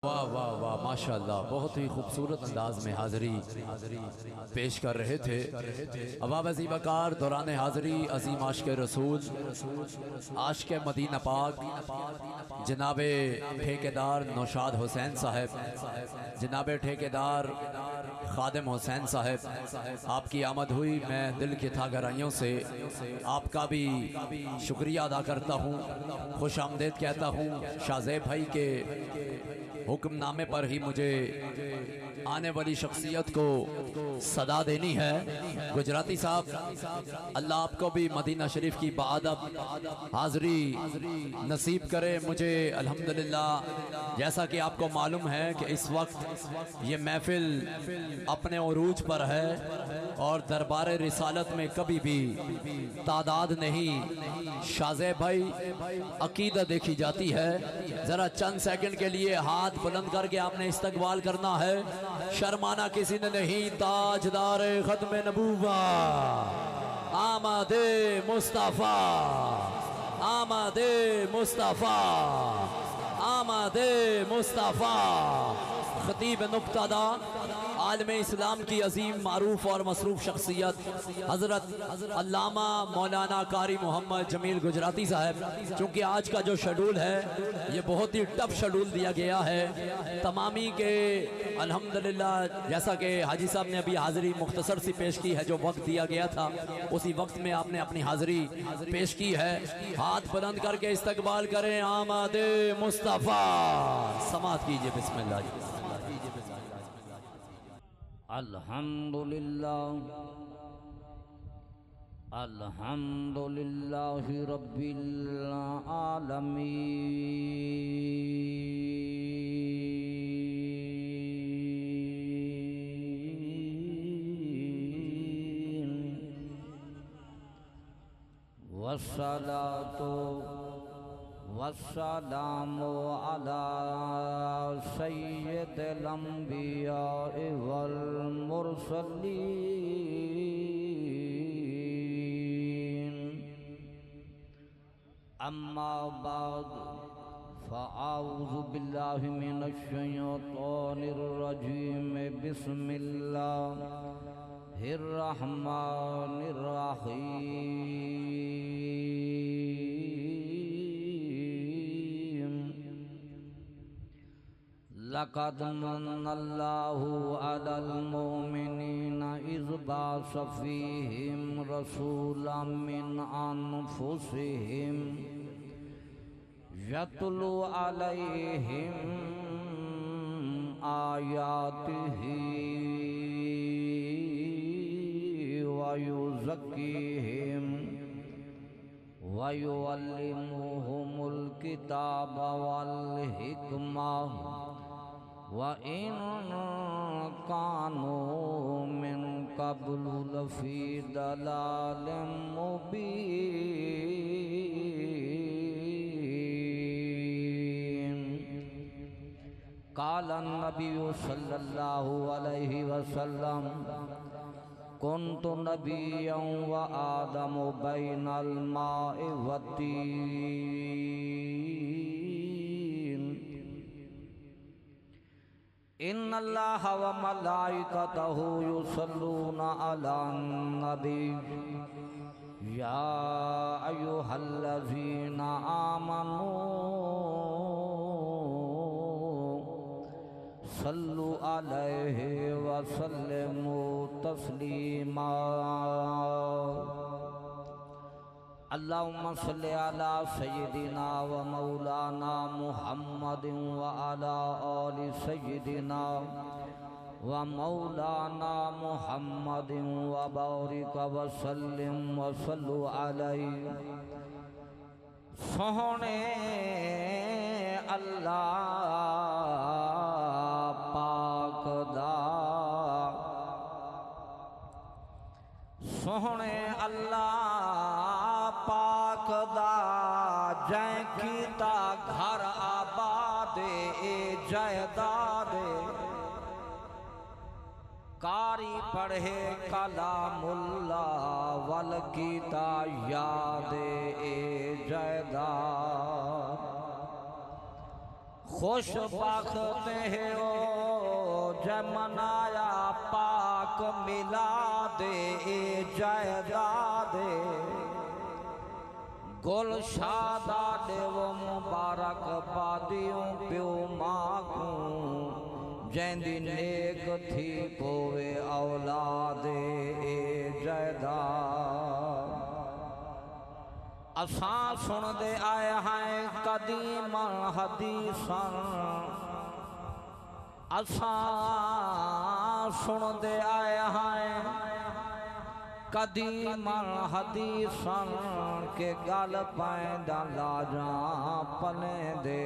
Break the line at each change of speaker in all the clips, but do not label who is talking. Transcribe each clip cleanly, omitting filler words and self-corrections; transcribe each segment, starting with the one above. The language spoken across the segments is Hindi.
वाह वाह वाह माशाल्लाह, बहुत ही खूबसूरत अंदाज में हाज़री पेश कर रहे थे। अबाब अज़ीम वक़ार दौरान हाज़री अज़ीम आशिक़ रसूल आशिक़ मदीना पाक जनाबे ठेकेदार नौशाद हुसैन साहब, जनाबे ठेकेदार खादिम हुसैन साहब, आपकी आमद हुई। मैं दिल की था गहराइयों से आपका भी शुक्रिया अदा करता हूँ, खुश आमदेद कहता हूँ। शाहज़ेब भाई के हुक्मनामे पर ही मुझे आने वाली शख्सियत को सदा देनी है। गुजराती साहब, अल्लाह आपको भी मदीना शरीफ की बाअदब हाज़री नसीब करे। मुझे अल्हम्दुलिल्लाह, जैसा कि आपको मालूम है कि इस वक्त ये महफिल अपने उरूज पर है और दरबार रिसालत में कभी भी तादाद नहीं। शाहज़ेब भाई, अकीदा देखी जाती है। ज़रा चंद सेकंड के लिए हाथ बुलंद करके आपने इस्तकबाल करना है, शर्माना किसी ने नहीं। ताजदार खत्म नबूवा आमदे मुस्तफ़ा, आमदे मुस्तफ़ा, आमदे मुस्तफ़ा। खतीब नुक्तादा आलम इस्लाम की अजीम मारूफ और मसरूफ शख्सियत हज़रत अल्लामा मौलाना कारी मोहम्मद जमील गुजराती साहब। चूँकि आज का जो शेड्यूल है ये बहुत ही टफ शेड्यूल दिया गया है तमामी के, अल्हम्दुलिल्लाह। जैसा कि हाजी साहब ने अभी हाज़री मुख्तसर सी पेश की है, जो वक्त दिया गया था उसी वक्त में आपने अपनी हाज़री पेश की है। हाथ बुलंद करके इस्तकबाल करें, आमदे मुस्तफ़ा। समाअत कीजिए, बिस्मिल्लाह।
अल्हम्दुलिल्लाह, अल्हम्दुलिल्लाहि रब्बिल आलमीन, वस्सलातु वस्सलामु अला सय्यिदिल अंबिया वल मुरसलीन, अम्मा बाद फ़अऊज़ु बिल्लाहि मिनश शैतानिर रजीम, बिस्मिल्लाहिर रहमानिर रहीम। लक़द मन्नल्लाहु अलल मुमिनीना इज़ बअस फ़ीहिम रसूलन मिन अनफुसिहिम यतलू अलैहिम आयातिही व युज़क्कीहिम व युअल्लिमुहुमुल किताब वल हिकमह व इन कानू मिन क़ब्लु लफ़ी दलालिम मुबीन। क़ाल नबिय्यु सल्लल्लाहु अलैहि वसल्लम, कुन्तु नबिय्यन व आदमु बैनल माइ वत्तीन। इन्नल्लाह व मलाइकतहु युसल्लूना अलन नबी, या अय्युहल्लज़ीना आमनू सल्लु अलैहि व सल्लिमू तस्लीमा। अल्लाहुम्मा सल्लि अला सय्यिदिना व मौलाना मुहम्मदिन व अला आलि सय्यिदिना व मौलाना मुहम्मदिन व बारिक व सल्लिम व सल्लु अलैहि। सोहणे अल्लाह पाक दा, सोहणे अल्लाह पाक दा जै कीता घर आबाद ए जायदाद। कारी पढ़े कलामुल्लाह वल कीता याद ए जायदाद। खुश बख्त है ओ जय मनाया पाक मिला दे जायदादे गुल शादा दे वो मुबारक बादियों प्यो माखूं जैंदी नेक थी पोवे औलादे जायदाद असां सुन दे आए हैं कदीम हदीसन असां सुन दे आए हैं कदीम हदीसन के गल पैदा लाजा पने दे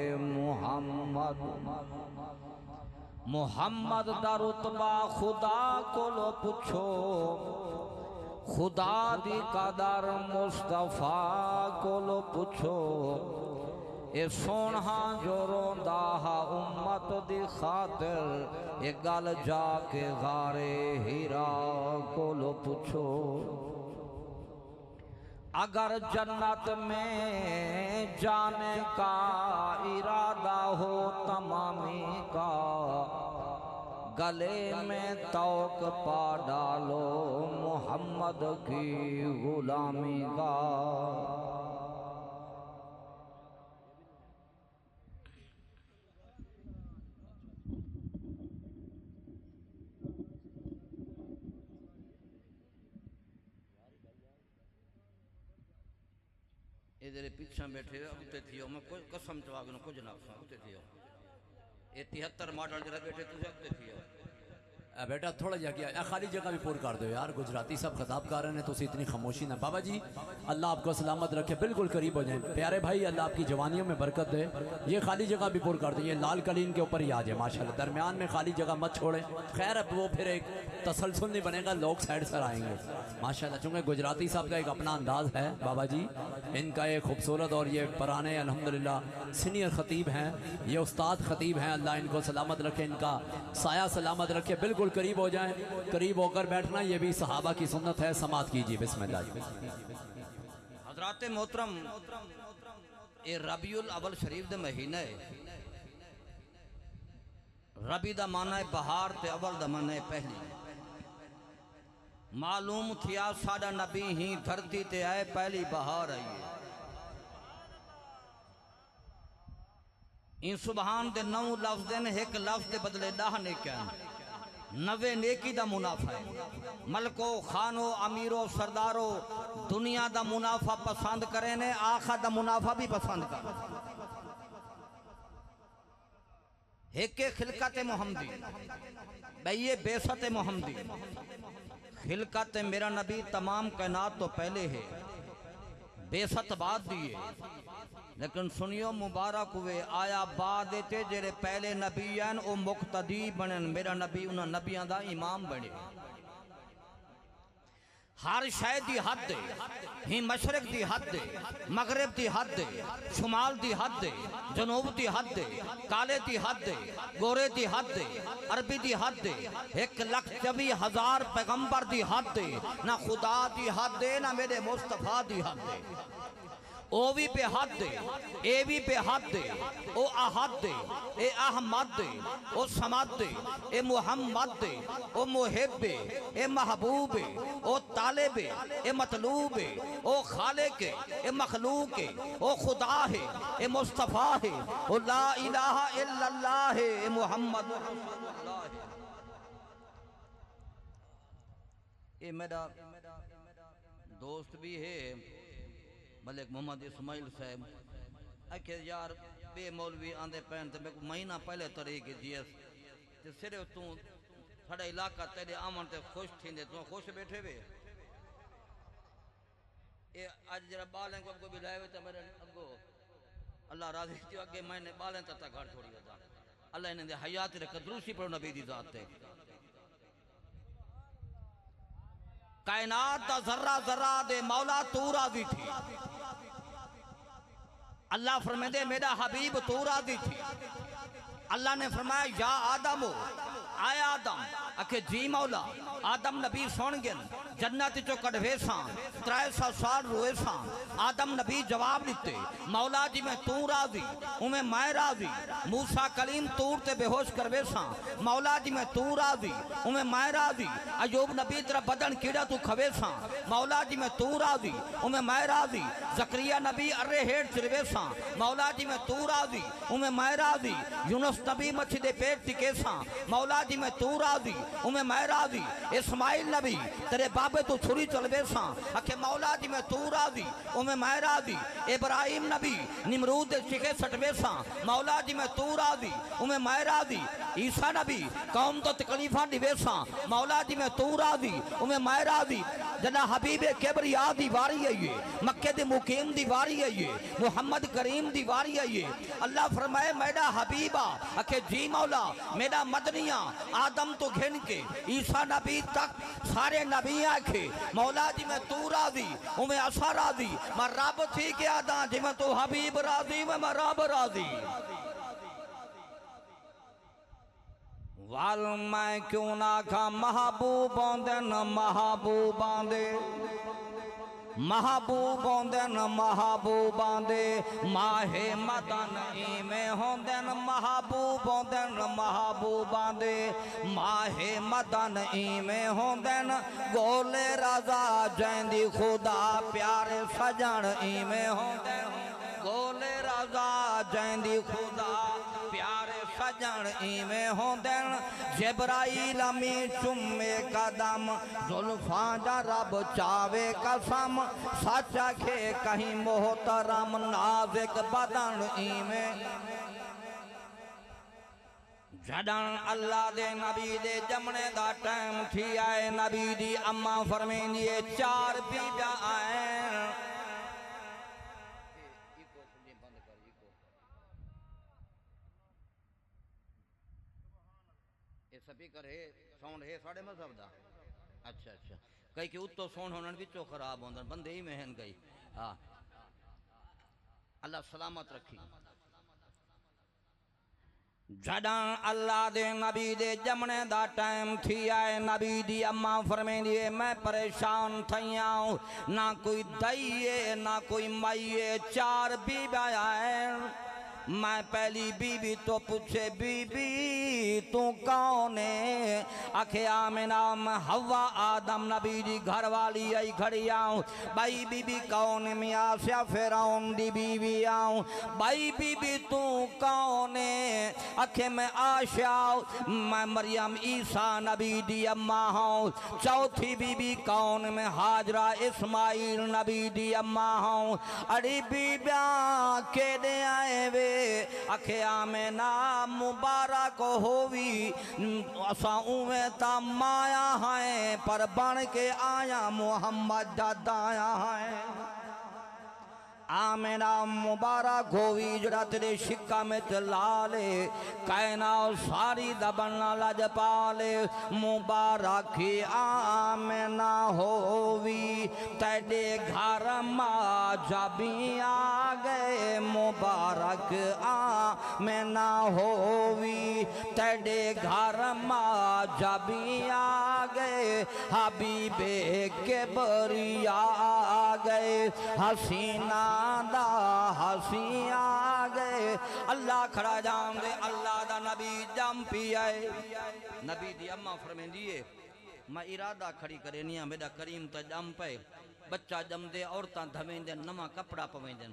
मुहम्मद दा रुतबा खुदा कोलो पुछो खुदा दी कदर मुस्तफा कोलो पुछो ए सोना जो रोंदा हा उम्मत दी खातिर ए गल जाके गारे हीरा कोलो पुछो अगर जन्नत में जाने का इरादा हो तमामी का गले में तौक पा डालो मोहम्मद की गुलामी का इधर पीछा बैठे उते थियो मैं कोई कसम चवाग न कुछ ना उते थियो ये 73 मॉडल जरा बैठे तुझे उते थियो
बेटा थोड़ा जा गया खाली जगह भी पूरी कर दो यार गुजराती सब खिताब कर रहे हैं तो इतनी खामोशी ना बाबा जी अल्लाह आपको सलामत रखे बिल्कुल करीब हो जाए प्यारे भाई अल्लाह आपकी जवानियों में बरकत दे ये खाली जगह भी पूरी कर दो ये लाल कलीन के ऊपर ही आ जाए माशाल्लाह दरमियान में खाली जगह मत छोड़े खैर अब वो फिर एक तसलसल नहीं बनेगा लोग साइड से आएंगे माशाल्लाह चूँकि गुजराती साहब का एक अपना अंदाज है बाबा जी इनका ये खूबसूरत और ये पुराने अल्हम्दुलिल्लाह सीनियर ख़तीब हैं ये उस्ताद ख़तीब हैं अल्लाह इनको सलामत रखे इनका साया सलामत रखे बिल्कुल करीब हो जाएं करीब होकर बैठना ये भी सहाबा की सुन्नत है समात कीजिए बिस्मिल्लाह
हजरात मोहतरम ये रबीउल अव्वल शरीफ दे महीने रबी दा माना है बहार ते अव्वल दा माना है पहली मालूम थिया साडा नबी ही धरती ते आए पहली बहार आई है इन सुबहान दे 9 लफ्ज देन एक लफ्ज दे बदले 10 नेकियां 90 नेकी दा मुनाफा है मलको खानो अमीरो सरदारो दुनिया दा मुनाफा पसंद करे ने आखा दा मुनाफा भी पसंद कर एक खिलकत मोहम्मदी भाई ये बेसत मोहम्मदी खिलकत मेरा नबी तमाम कायनात तो पहले है बेसत बाद दिए लेकिन सुनियो मुबारक हुए आया बाद जेरे पहले नबी हैं वो मुक्तदी बनन मेरा नबी उन्होंने नबियां दा इमाम बने हर शय दी हद ही मशरक दी हद मगरब दी हद शुमाल दी हद जनूब दी हद काले दी हद गोरे दी हद अरबी दी हद 1,24,000 पैगंबर दी हद ना खुदा दी हद ना मेरे मुस्तफा दी हद ओ भी पे हद ए भी पे हद ओ अहद ए अहमद ओ समद ए मुहम्मद ओ मुहिब ए महबूब ओ तालिब ए मतलूब ओ खालिक ए मखलूक ओ खुदा है ए मुस्तफा है ओ ला इलाहा इल्लल्लाह है ए मुहम्मद ये मेरा दोस्त भी है मलिक मोहम्मद इस्माइल साहब आखे यार बे मौलवी आंदे पैन ते मैं महीना पहले तरी के जीएस ते सिर्फ तू साडा इलाका तेरे आमन ते खुश थींदे तू खुश बैठे वे ए आज जरा बालें को भी लाए तो मेरे अगो अल्लाह राजी थी अगे मैंने बालें तता घर छोड़ी था अल्लाह इन्हें हयात रख दुरूसी पढ़ो नबी दी जात ते कायनात दा जर्रा जर्रा दे मौला तू राजी थी अल्लाह फरमाते मेरा हबीब तू राजी थी अल्लाह ने फरमाया या आदम आया आदम अखे जी मौला आदम नबी सुन गए जन्नत चो कढ़वे सा 300 साल रोए सा आदम नबी जवाब दिते मौला जी मैं तू राजी उमें मैं राजी मूसा कलीम तूर ते बेहोश करवे सा मौला जी मैं तू राजी उमें मैं राजी अयूब नबी तेरा बदन कीड़ा तू खवे सा मौला जी मैं तू राजी उमें मैं राजी जकरिया नबी अर्रे हेठ चिरवे सा मौला जी मैं तू राजी उमें मैं राजी यूनुस नबी मच्छी दे पेट टिके सा मौला जी मैं तू राजी उमें मैं राजी इस्माइल नबी तेरे बाबे तू छुरी चलवे सा अखे मौला जी मैं तू राजी उमें मैं राजी इब्राहिम नबी निमरूद दे चिके सटवे सा मौला जी मैं तू राजी उमें मैं राजी ईसा नबी कौम तो तकलीफा दिवे सा मौला जी मैं तू राजी उमें मैं राजी जना हबीबे किबरिया दी वारी है ये मक्के दे मुकीम दी वारी है ये मोहम्मद करीम दी वारी है ये अल्लाह फरमाए मेरा हबीबा अखे जी मौला मेरा मदनिया आदम तो घिन के ईसा नबी तक सारे नबी आखे मौला जी मैं तू राजी उमें असा राजी मैं रब थी के आदा जी मैं तू हबीब राजी मैं रब राजी वाल मैं क्यों ना खा महबूबों दे न महबूबां दे महबूबों दे न महबूबां दे माहे मदन में होंदे न महबूबों दे न महबूबां दे माहे मदन में होंदे न गोले रजा जैंदी खुदा प्यारे सजन में होंदे गोले रजा जैंदी खुदा प्यारे सजन इवें होंदे जिब्राइल अमी चुम्मे कदम जुल्फा जा रब चावे कसम सच खे कहीं मोहतरम नाज़िक बदन इवें जडन अल्लाह दे नबी दे जमने दा टाइम थी आए नबी दी अम्मा फरमेंदी 4 बीबा आए स्पीकर है साउंड है साढ़े मजहब दा अच्छा अच्छा कई के उत्तो साउंड होने विचों खराब होंदा बंदे ही महन गई हाँ अल्लाह सलामत रखी जडा अल्लाह दे नबी दे जमने दा टाइम थी आए नबी दी अम्मा फरमेंदी मैं परेशान थईया ना कोई दईए ना कोई माईए 4 बीबा आए मैं पहली बीबी तो पूछे बीबी तू कौन है आखे आमिना मैं हवा आदम नबी जी घर वाली आई खड़ी आऊं भाई बीबी कौन मियाँ से फिरौन दी बीवी आऊं भाई बीबी तू कौन है आखे मैं आशा मैं मरियम ईसा नबी दी अम्मा हूँ चौथी बीबी कौन मैं हाजरा इस्माइल नबी दी अम्मा हूँ अरे बीबिया के दे आए वे आखे आमिना मुबारक होवी असा उवे ता माया है पर बन के आया मोहम्मद दादा है आमिना मुबारक होवी जरा तेरे शिक्का में चला ले कहना सारी दबना लज पाले मुबारक आमिना होवी तेरे घर माँ जबी आ गए मुबारक आमिना होवी तेरे घर माँ जबी आ गए हबीबे के बरिया आ गए हसीना दा हसी आ गए अल्लाह खड़ा जान दे अल्लाह दा नबी जम पी आए नबी दी अम्मा फरमेंदी है मैं इरादा खड़ी करे नहीं मेरा करीम तो जम पे बच्चा जम दे औरतां धवेंदे नमा कपड़ा पवेंदे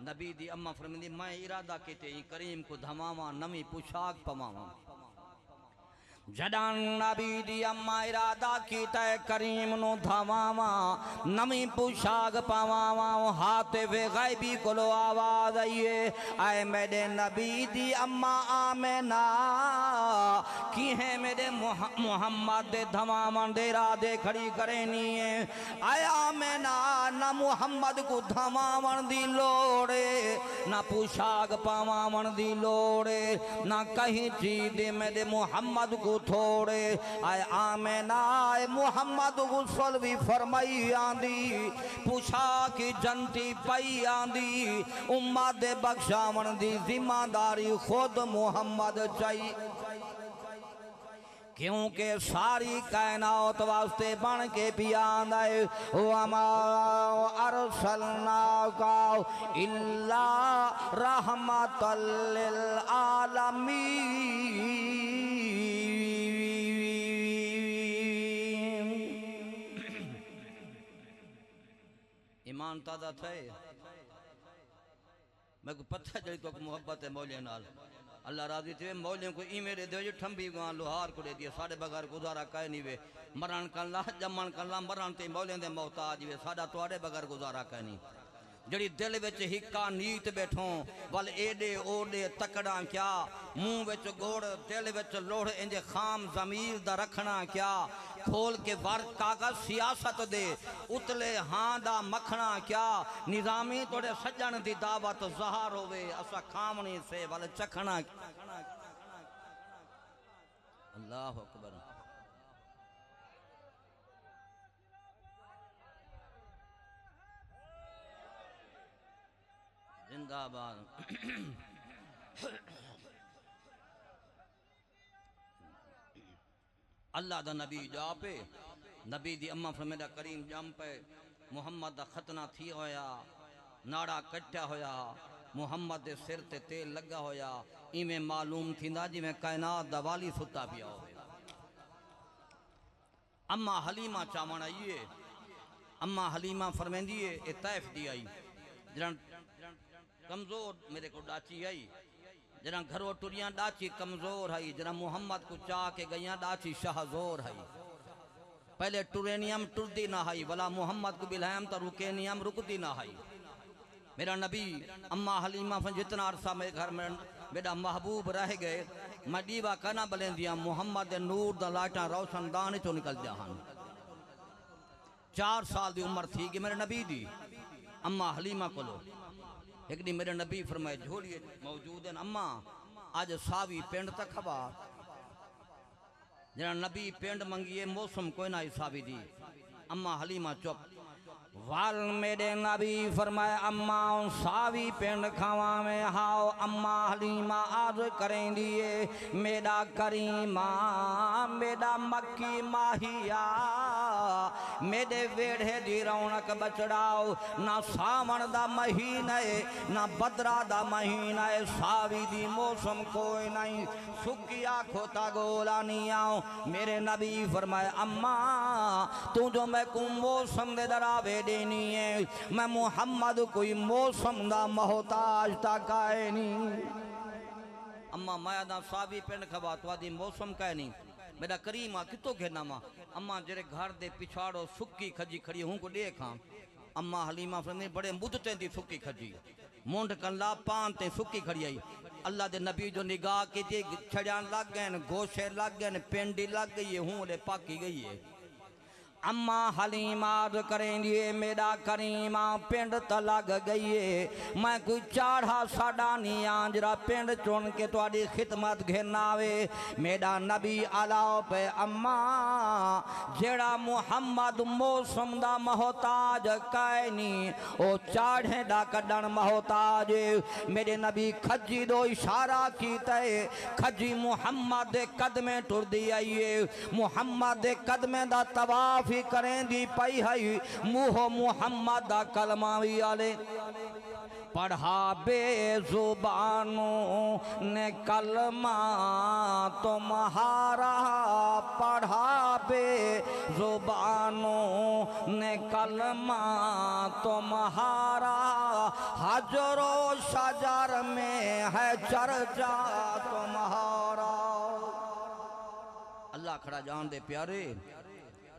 नबी दी अम्मा फरमेंदी मैं इरादा किते करीम को धमावा नमी पोशाक पवावा जडान नबी दी अम्मा इरादा कीता करीम नु धवावा नमी पोशाक पावावा हाथ वे गायबी कोलो आवाज आइए आए मेरे नबी दी अम्मा आमिना की है मेरे मोहम्मद दे धवावन दे इरादे खड़ी करेनी है आया आमिना ना मोहम्मद को धवावन दी लोड़े ना पोशाक पावावन दी लोड़े ना कहीं चीज दे मेरे मोहम्मद को थोड़े आए आमिना आए मोहम्मद गुसल भी फरमाई आंदी पूछा कि जनती पई आंदी उम्मा दे बख्शावन दी जिम्मेदारी खुद मोहम्मद चाहिए क्योंकि सारी कायनात वास्ते बन के पिया है वमा अरसलनाका इल्ला रहमतल लिल आलमीन। ईमान ताज़ा थे मैं को पता जड़ी को मोहब्बत है मौलिया नाल अल्लाह राजी थे मौलियों को ई मेरे दे ठंबी गां लोहार को दे दिया साडे बगैर गुजारा कह नहीं वे मरण कल्ला जमन कल्ला मरण ते मौलिया दे मोहताज वे साडा तुहाडे बगैर गुजारा कह नहीं जड़ी दिल विच हिक्का नीत बैठो वल एडे ओडे तकड़ा क्या मुंह विच गोड़ दिल विच लोड़ इंजे खाम जमीर दा रखना क्या खोल के वर कागज सियासत दे उतले हां दा मखना क्या निजामी तोड़े सज्जन दी दावत ज़हर होवे असा खामनी से वल चखना। अल्लाहु अकबर। जिंदाबाद। अल्लाह दा नबी जा पे नबी दी अम्मा फरमेदा करीम जम पे मुहम्मद दा खतना थी होया नाड़ा कट्टा होया मुहम्मद दे सिर ते तेल लगा होया इवें मालूम थींदा जिवें कायनात दा वाली सुता पिया होवे। अम्मा हलीमा चावण आईए अम्मा हलीमा फरमेंदी है ए तैफ दी आई जरा कमजोर मेरे को डाची आई जरा घरों टुरिया डाची कमजोर है जरा मुहम्मद को चाह के गैया डाची शाहजोर है पहले टुरेनियम टुरदी ना है वला मुहम्मद को बिलहम तो रुकेनियम रुकती ना है। मेरा नबी अम्मा हलीमा फन जितना अरसा मेरे घर में मेरा महबूब रह गए मैं दीवा कना बलें दिया मुहम्मद नूर दा लाटा रोशन दान चो निकल जा। 4 साल की उम्र थी कि मेरे नबी दी अम्मा हलीमा को एक दिन मेरे नबी फरमाए झोलिए मौजूद है अम्मा आज सावी पिंड तक खबा जरा नबी पिंड मंगिए मौसम कोई ना सावी दी अम्मा हलीमा चुप वाल मेरे नबी फरमाए अम्मा सावी पिंड खावा में हाओ अम्मा हलीमा आज करें दिए मेरा करीमा मेरा मक्की माहिया मेरे वेढ़े दी रौनक बचड़ाओ ना सावन दा महीना है ना बदरा दा महीना है सावी दी मौसम कोई नहीं सुकिया खोता गोला नहीं आओ। मेरे नबी फरमाए अम्मा तू जो मैं को मौसम दे दरावे देनी है मैं मुहम्मद कोई मौसम दा मोहताज तक आए नहीं। अम्मा माया दा सावी पिंड खबा तो आदि मौसम कह नहीं मेरा करीमा कितो घेना मा अम्मा जेरे घर दे पिछाड़ो सुक्की खजी खड़ी हूं को देखा अम्मा हलीमा फरमाए बड़े मुद्दते दी सुक्की खजी मुंड कल्ला पान ते सुक्की खड़ी आई अल्लाह दे नबी जो निगाह की छड़िया लग गए गोशे लग गए पिंडी लग गई है हूं ले पाकी गई है। अम्मा हलीमा करेंगे मेरा करीमा पिंड त लग गई है मैं कोई चाढ़ा साडा नहीं आंजरा पिंड चुन के तुहाडी खिदमत घेना वे मेरा नबी अलाओ पे अम्मा जेड़ा मुहम्मद मौसम दा मोहताज कैनी ओ चाढ़े दा कड्डण मोहताज मेरे नबी खजी दो इशारा कीता है खजी मुहम्मद दे कदमे टुरदी आई है मुहम्मद दे कदमे दा तवाफ भी करें दी पई है मुँह मुहम्मद दा कलमा भी आले पढ़ा बेजुबानों ने कलमा तुम्हारा पढ़ा बेजुबानों ने कलमा तुम्हारा हजरो शजर में है चर्चा तुम्हारा। अल्लाह खड़ा जान दे प्यारे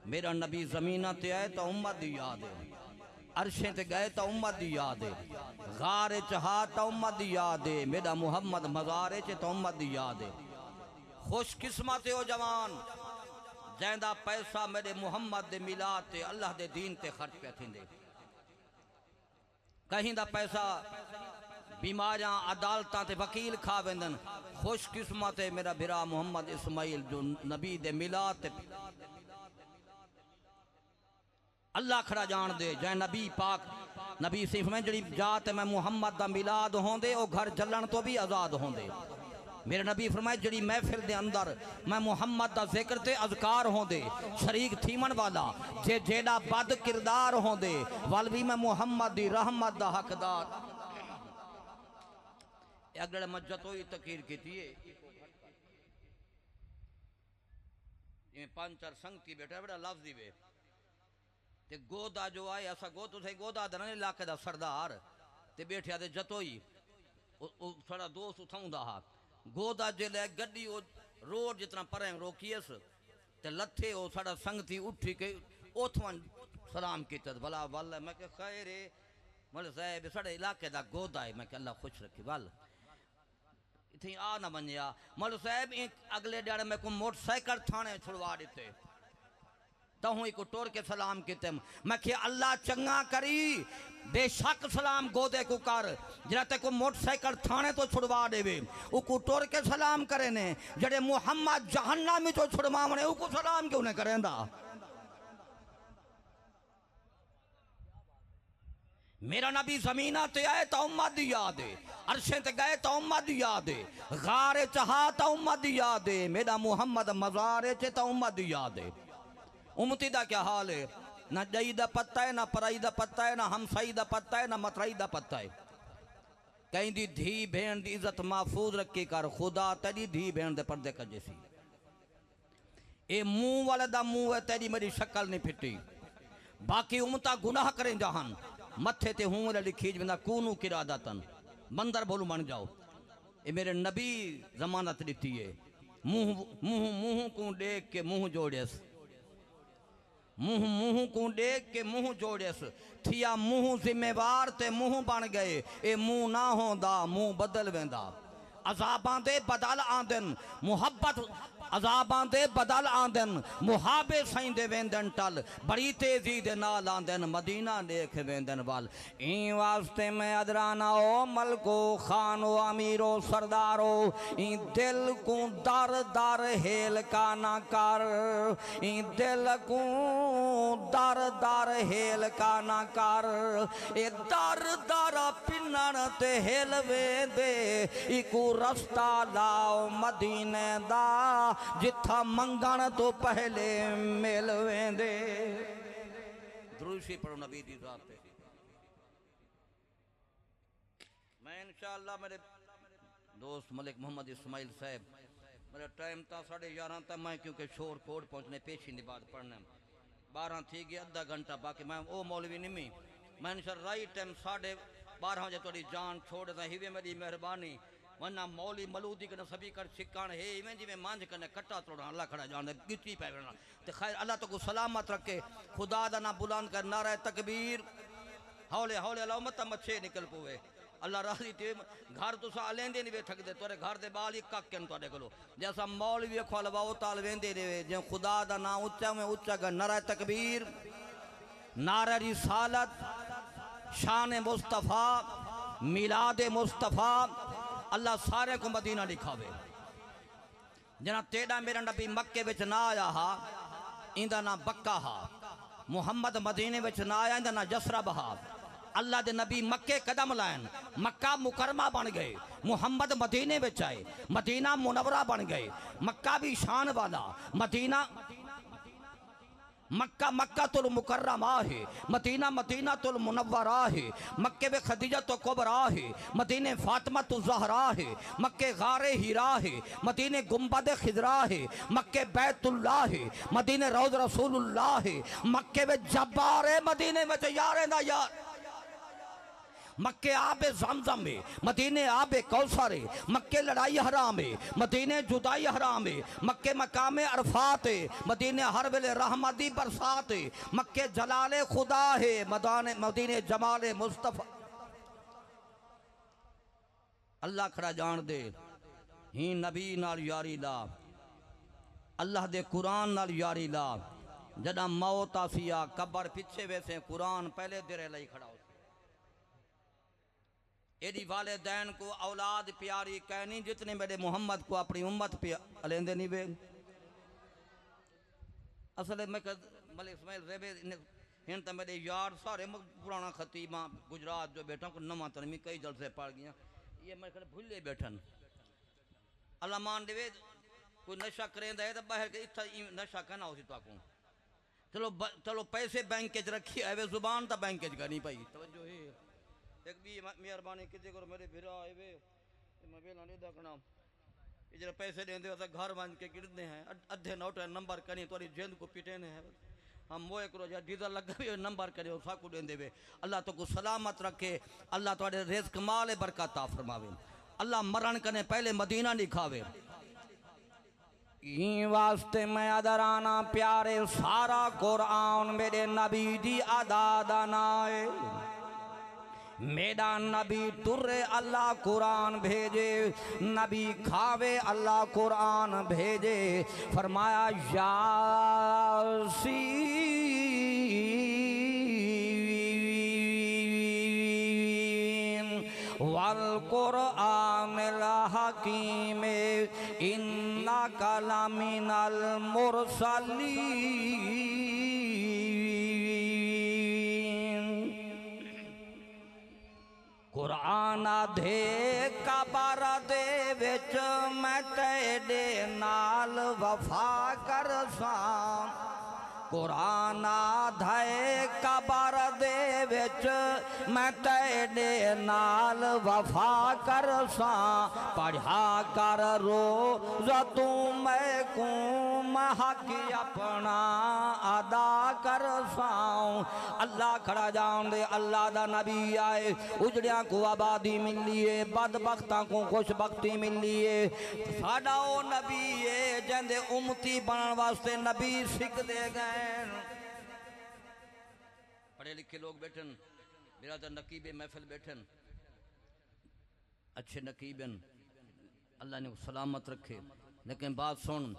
मेरा नबी जमीना ते आए तो उम्मत दी याद है अरशे ते गए तो उम्मत दी याद है गारे चहा तो उम्मत दी याद है मेरा मुहम्मद मज़ारे च तो उम्मत दी याद है। खुशकिस्मत हो जवान जैंदा पैसा मेरे मुहम्मद दे मिलाद ते अल्लाह दे दीन ते खर्च पे थींदे कहीं दा पैसा बीमारियां अदालतां ते वकील खा वेंदन। खुशकिस्मत है मेरा बिरा मुहम्मद इस्माइल जो नबी दे मिलाद ते अल्लाह खड़ा जान दे जै नबी पाक नबी सिर्फ में जड़ी जात मैं मुहम्मद दा मिलाद होंदे ओ घर जलन तो भी आजाद होंदे मेरे नबी फरमाए जड़ी महफिल दे अंदर मैं मुहम्मद दा जिक्र ते अज़कार होंदे शरीक थीमन वाला जे जेड़ा बद किरदार होंदे वल भी मैं मुहम्मद दी रहमत दा हकदार। अगले मज्जत होई तकीर कीती है जिवें पांच चार संगती बैठा बड़ा लफ्ज़ दी वे ते गोदा जो आए असा गो तुसे गोदा दना इलाके दा सरदार ते बैठा ते जतोई साड़ा दोस्त उठाउंदा हा गोदा जेले गड्डी ओ रोड जितना परें रोकीस ते लथे ओ साड़ा संगती उठी के ओथवन सलाम कीता भला वल मैं के खैर है मल साहब साड़े इलाके दा गोदा है मैं के अल्लाह खुश रखे वल इथे आ ना बनिया मल साहब एक अगले ड्याड़े मैं को मोटरसाइकिल थाने छुड़वा दिते तहूँ को टोर के सलाम किते मैं कि अल्लाह चंगा करी बेशक सलाम गोदे को कर जरा ते को मोटरसाइकिल थाने तो छुड़वा देवे उको टोर के सलाम करे ने जड़े मुहम्मद जहन्नम में तो छुड़वावने उको सलाम क्यों ने करेंदा। मेरा नबी जमीना ते आए तो उम्मत दी याद है अरशे ते गए तो उम्मत दी याद है गारे चाहा तो उम्मत दी याद है मेरा मुहम्मद मज़ारे चे तो उम्मत दी याद है। उम्मती दा क्या हाल है ना दई दा पत्ता है ना पराई दा पत्ता है ना हमसाई दा पत्ता है ना मतराई दा पत्ता है। कहीं दी धी भेण दी इज्जत महफूज रखी कर खुदा तेरी धी भेण दे पर्दे कर जैसी ए मुंह वाले दा मुंह है तेरी मेरी शक्ल नहीं फिटी बाकी उम्मता गुनाह करें जहान मथे ते हूं लिखी वेंदा कूनू किरादतन मंदर बोलू बन जाओ ये मेरे नबी जमानत दी है। मुंह मुंह मुंह को देख के मुंह जोड़ेस मुंह मुंह को देख के मुंह जोड़ेस थिया मुंह जिम्मेवार ते मुंह बन गए ए मुंह ना होंदा मुंह बदल वेंदा अजाबां दे बदल आंदन मुहब्बत अजाबां दे बदल आंदन मुहाबे सईंदे वेंदन टल बड़ी तेजी दे नाल आंदन मदीना देख वेंदन वाल ई वास्ते मैं अदराना ओ मलको खानो अमीरो सरदारो ई दिल को दर दर हेल का ना कर ई दिल को दर दर हेल का ना कर ए दर दर पिन्नण ते हेल वेंदे इको रस्ता लाओ मदीने दा जिथा मंगण तो पहले मिल वेंदे। दुरूद पढ़ो नबी दी जात पे। मैं इंशाअल्लाह मेरे दोस्त मलिक मोहम्मद इस्माइल साहब मेरा टाइम था 11:30 तक मैं क्योंकि शोर कोट पहुंचने पेशी ने बात पढ़ने 12 थी गया आधा घंटा बाकी मैं वो मौलवी निमी मैं इंशाअल्लाह राइट टाइम 12:30 बजे थोड़ी जान छोड़ दा हिवे मेरी मेहरबानी वरना मौली मलूदी कने सभी कर छिकाण है इवें जिवें मांझ कने कट्टा तोड़ा अल्लाह खड़ा जान गिट्टी पे वेना ते खैर अल्लाह तो को सलामत रखे खुदा दा ना बुलंद कर नारा तकबीर हौले हौले अल्लाह मत मच्छे निकल पोवे अल्लाह राजी ते घर तुसा लेंदे नहीं वे थकदे तोरे घर दे बाल ही कक्कन तोरे कोलो जैसा मौलवी खोलवा ओ ताल वेंदे रे जे खुदा दा ना ऊंचा में ऊंचा कर नारा तकबीर नारा रिसालत शान मुस्तफ़ा मिलाद मुस्तफ़ा अल्लाह सारे को मदीना दिखावे जना तेरा मेरा नबी मक्के विच ना आया हा इंदा ना बक्का हा मुहम्मद मदीने विच ना आया इंदा ना जसरब हा अल्लाह दे नबी मक्के कदम लाइन मक्का मुकरमा बन गए मुहम्मद मदीने विच आए मदीना मुनव्वरा बन गए मक्का भी शान वाला मदीना मक्का मक्का तुल मुकर्रमा है मदीना मदीना तुल मुनव्वरा है मक्के में खदीजा तो कुबरा है मदीने फातिमा तो ज़हरा है मक्के गारे हीरा है मदीने गुंबद खिजरा है मक्के बैतुल्लाह है मदीने रौज़ रसूलुल्लाह है मक्के में जब्बार है मदीने में यार ना यार मक्के आबे ज़मज़म है मदीने आबे कौसर है मक्के लड़ाई हराम है मदीने जुदाई हराम है मक्के मकामे अरफात है मदीने हर वेले रहमती बरसात है मक्के जलाले खुदा है मदीने जमाले मुस्तफ़ा अल्लाह खड़ा जान दे ही नबी नाल यारी ला अल्लाह दे कुरान नाल यारी ला जदा मौत आसिया कब्र पिछे वैसे कुरान पहले तेरे लिए खड़ा हो एदी वालिदैन को औलाद प्यारी कहनी जितने मेरे मोहम्मद को अपनी उम्मत पे अलेंदे नहीं वे असल में मलिक इस्माइल रेबे हिन तो मेरे यार सारे पुराना खतीबा गुजरात जो बैठा को नमा तरमी कई जलसे पड़ गया ये मेरे भूले बैठन अल्लाह मान देवे कोई नशा करेंदा है तो बाहर के इतना नशा कहना हो तो आकूं चलो चलो पैसे बैंक के रखी है जुबान तो बैंक के नहीं पाई तवज्जो है एक भी मेहरबानी कीजिए करो मेरे भिरा आए वे मैं बेला नहीं देखना ये जरा पैसे देंदे हो घर बन के गिरते हैं अद्धे नोट नंबर करी थोड़ी जेंद को पिटेने हैं हम वो एक रोज डीजल लगा भी नंबर करे साकू देंदे वे अल्लाह तो को सलामत रखे अल्लाह थोड़े रिज़्क़ माल बरकत अता फरमावे अल्लाह मरण कने पहले मदीना नहीं खावे ई वास्ते मैं अदराना प्यारे सारा कुरान मेरे नबी दी अदा नाए मेरा नबी तुरे अल्लाह कुरान भेजे नबी खावे अल्लाह कुरान भेजे फरमाया यासीन वल कुरानिल हकीम इन्नका लमिनल मुरसलीन कुरान दे कबर दे विच मैं तेरे नाल वफा करसां कुरान दे कबर दे विच मैं तेरे नाल वफा करसां पढ़ा कर रोज़ तू मैं को हक अपना अदा करसां अल्लाह खड़ा जान दे अल्लाह दा नबी आए उजड़िया को आबादी मिली है बदबख्तां को खुशबख्ती मिली है साडा ओ नबी है जिंदे उम्मती बनने वास्ते नबी सिख दे गए पढ़े लिखे लोग बैठन मेरा तो नकीबे महफिल बैठन अच्छे नकीबन अल्लाह ने सलामत रखे लेकिन बात सुन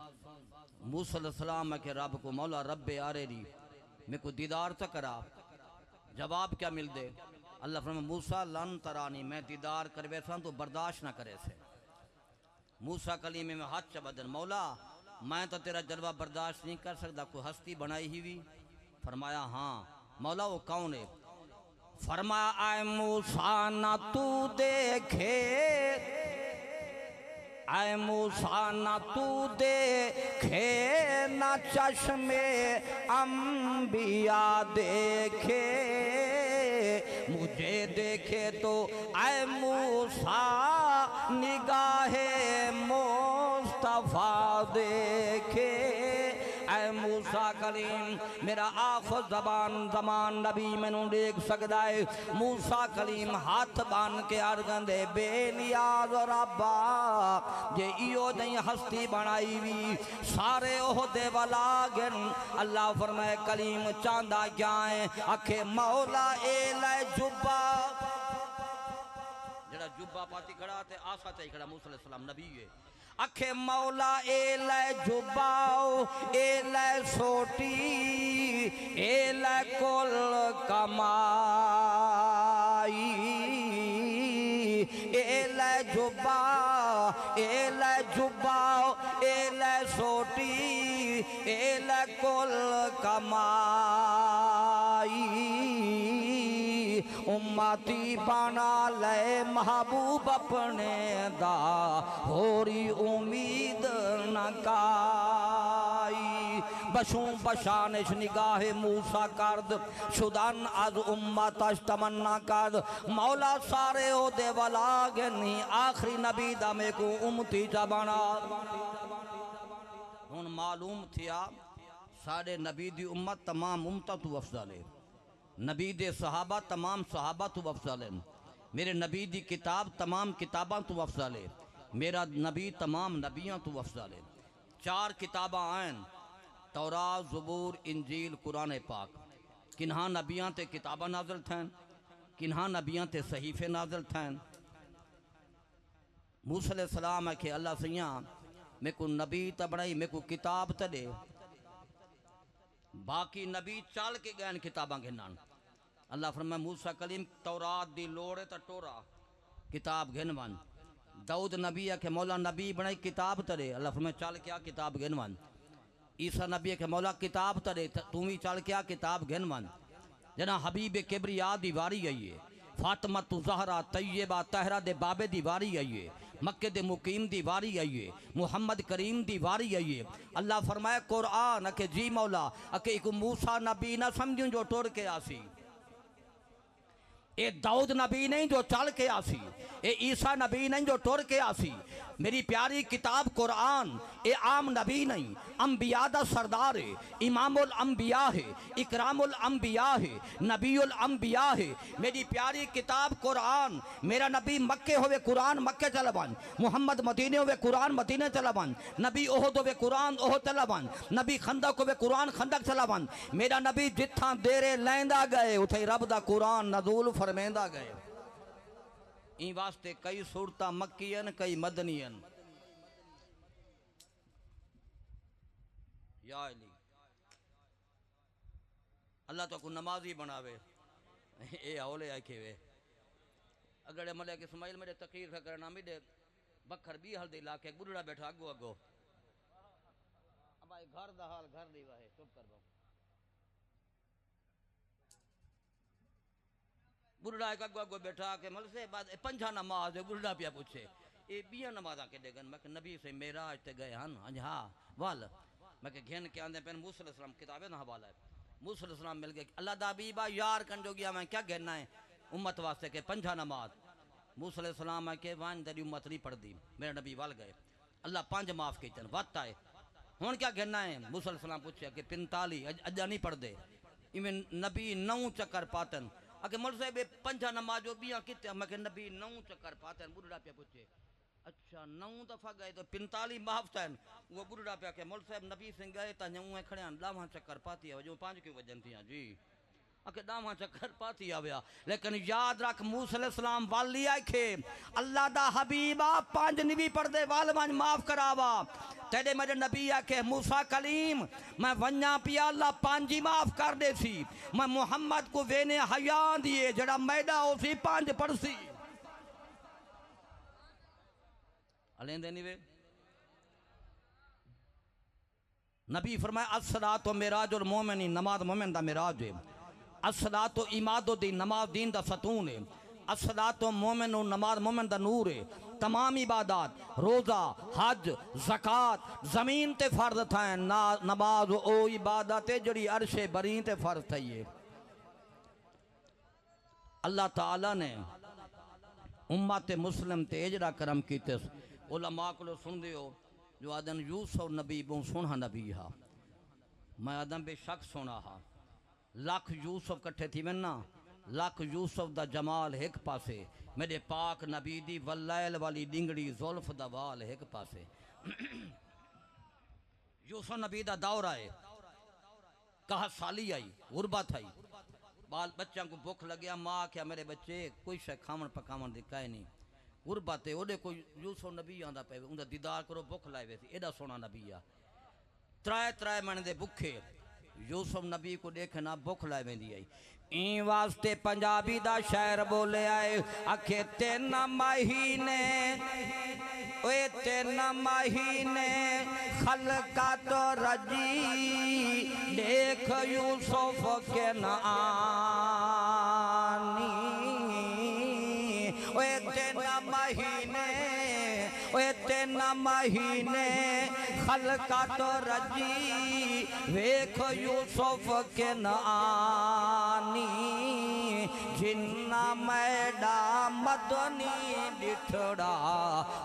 मूसा अलैहिस्सलाम के रब को मौला रब्बे आरेरी मेरे को दीदार तो करा जवाब क्या मिल दे अल्लाह फरमाया मूसा लन तरानी मैं दीदार करवे सा तो बर्दाश्त ना करे से मूसा कलीमे में हाथ चबदन मौला मैं तो तेरा जलवा बर्दाश्त नहीं कर सकता कोई हस्ती बनाई हुई फरमाया हाँ मौला वो कौन है फरमाया आए मूसा ना तू देखे आए मूसा ना तू देखे ना चश्मे अंबिया देखे मुझे देखे तो आए मूसा निगाहे मुस्तफा देखे ऐ मूसा कलीम मेरा आखिर जमान नबी मैनू देख सकता है मूसा कलीम हाथ बान के अर्गन दे बेनियाज रब्बा जे इो नहीं हस्ती बनाई भी सारे ओहदे वाला गिन अल्लाह फरमाए कलीम चांदा क्या है आखे मौला ए ले जुब्बा जरा जुब्बा पाती खड़ा ते आसा ते खड़ा मूसा अलैहि सलाम नबी है आखे मौला ए ले जुबाओ ए ले सोटी ए ले कुल कमाई ए ले जुबा ए ले जुबाओ ए ले सोटी ए ले कुल कमाई उम्मती बना ले महबूब अपने दा होरी उम्मीद न काई बशों बशानिश निगाहे मूसा करद शुदन अज उम्मत तमन्ना करद मौला सारे ओदे वाला गनी आखिरी नबी दा में को उम्मती चा बना हुन मालूम थिया सारे नबी दी उम्मत तमाम उम्मत तू अफजल है नबी दे सहाबा तमाम सहाबा तू अफजल है मेरे नबी दी किताब तमाम किताबां तू अफजल है मेरा नबी तमाम नबियां तू अफजल है चार किताबां आन तौरात ज़बूर इंजील कुरान पाक किन्हा नबियां ते किताबां नाज़िल थैन किन्हा नबियां ते सहीफे नाज़िल थैन मूसा अलैहिस्सलाम है कि अल्लाह सैया मेरे को नबी त बनाई मेरे को किताब त दे बाकी नबी चल के गए किताबां गिनन अल्लाह फरमाया मूसा कलीम तौरात दी लोड़ है तो टोरा किताब गिन वन दाऊद नबी है कि मौला नबी बनाई किताब तरे अल्लाह फरमाया चल क्या किताब गिन वन ईसा नबी है कि मौला किताब तरे तू भी चल क्या किताब गिन वन जना हबीब किबरिया दी वारी आई है फातिमा तू ज़हरा तैयबा तहरा दे बाबे दी वारी आई है मक्के दे मुकीम दी वारी आई है, मुहम्मद करीम दी वारी आई है। अल्लाह फरमाए कुरान अके जी मौला अके एक मूसा नबी ना समझूं जो टुर के आसी, ए दाऊद नबी नहीं जो चल के आसी, ए ईसा नबी नहीं जो टुर के आसी। मेरी प्यारी किताब कुरान ए आम नबी नहीं, अंबिया दा सरदार है, इमामुल अंबिया है, इकरामुल अंबिया है, नबीउल अंबिया है। मेरी प्यारी किताब कुरान, मेरा नबी मक्के होवे कुरान मक्के चला बन, मुहम्मद मदीने होवे कुरान मदीने चला बन, नबी ओहद होवे कुरान ओहद चला बन, नबी खंदक होवे कुरान खंदक चला बन। मेरा नबी जिथा देरे लैंदा गए उथे रब दा कुरान नज़ूल फरमेंदा गए। इन वास्ते कई सूरत मक्कियन कई मदनियन। या अली अल्लाह तो को नमाजी बनावे ए हौले आखे वे अगड़े मले के इस्माइल मेरे तकरीर करना मिले बखर भी हल्दी ला के बुढ़ड़ा बैठा अगो अगो अब भाई घर दा हाल घर दी वाहे चुप कर दो। बुढ़ा एक अगो अगो बैठा के मल से बाद पंजा नमाज बुढ़ा पिया पूछे ये बिया नमाजा के देगन मैं नबी से मेराज ते गए हन अज हाँ वाल मैं घेन के आंदे पेन मूसा अलैहि सलाम किताबे ना हवाला है। मूसा अलैहि सलाम मिल गए अल्लाह दा हबीबा यार कन जो गया मैं क्या कहना है उम्मत वास्ते के पंजा नमाज। मूसा अलैहि सलाम है के वान तेरी उम्मत नहीं पढ़दी, मेरे नबी वाल गए अल्लाह पांच माफ कीतन वत आए हुन क्या कहना है। मूसा अलैहि सलाम पूछे कि 45 अजा नहीं पढ़दे इवें नबी 9 चक्कर पातन अगे मौल साहब पंजा नमाजो बिया किते मैं नबी 9 चक्कर पातन। बुढ़ा पे पूछे अच्छा 9 दफा गए तो 45 माफ थन। वो बुढ़ा पे के मौल साहब नबी सिंह गए त न्यू खड़े दावा चक्कर पाती है जो 5 क्यों वजन थी जी अके दावा चक्कर पाती आया। लेकिन याद रख मूसा अलैहि सलाम वाली आखे अल्लाह दा हबीबा 5 नहीं पढ़दे वाल वन माफ करावा तेरे मेरे नबी आखे मूसा कलीम मैं वन्या पिया अल्लाह 5 ही माफ कर दे सी मैं मुहम्मद को वेने हया दिए जड़ा मैदा उसी 5 पढ़सी अलेंदे नहीं वे। नबी फरमाया अस्सलातु मिराजुल मोमिनी नमाज मोमिन दा मिराज है। अस्सलातु इमादुद्दीन नमाज दीन दा सतून है। अस्सलातु मोमिनु नमाज मोमिन दा नूर है। तमाम इबादत रोज़ा हज ज़कात ज़मीन ते फ़र्ज था ना नमाज ओ इबादत है जड़ी अर्शे बरी ते फ़र्ज थी है। अल्लाह ताला ने उम्मत मुस्लिम ते एजड़ा करम कीते उलमा को सुन दियो जो आदम यूसुफ नबी बहु सोना नबी हा मैं आदम बेशक सोना हा लख यूसुफ कट्ठे थी वना लख यूसुफ दा जमाल एक पासे मेरे पाक नबी दी वलैल वाली डिंगड़ी जुल्फ दा वाल एक पासे। यूसुफ नबी दा दौर आए कहा साली आई गुरबत आई बाल बच्चों को भुख लग्या माँ क्या मेरे बच्चे कोई शे खावन पकावन दिखा है नहीं गुरबत है ओडे कोई यूसुफ नबी आंदा पे उनका दीदार करो भुख लाए वैसी एडा सोना नबी आ त्राए त्राए महीने दे भुखे यूसुफ नबी को देखना भुख लाए वेंदी आई। ई वास्ते पंजाबी दा शायर बोले आए आखे 3 महीने ओए 3 महीने खलका तो रजी देख यूसुफ के न आनी ओए 3 महीने ओए 3 महीने खलका तो रजी वेख यूसुफ के न आनी जिन्ना मैडा मदनी डिठड़ा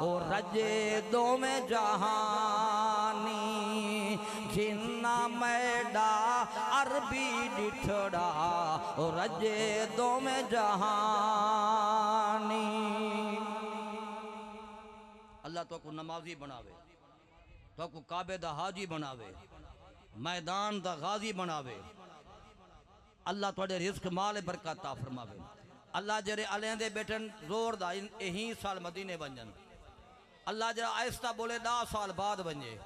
ओ रजे दो में जहानी जिन्ना मैडा अरबी डिठड़ा ओ रजे दो में जहानी। अल्लाह तो को नमाजी बनावे तो को काबे दा हाजी बनावे मैदान दा गाजी बनावे अल्लाह थोड़े रिस्क माल बरकत ता फरमावे। अल्लाह जरे अलेंदे बैठन जोर दा यही साल मदीने वंजन अल्लाह जरा आहिस्ता बोले 10 साल बाद वंजे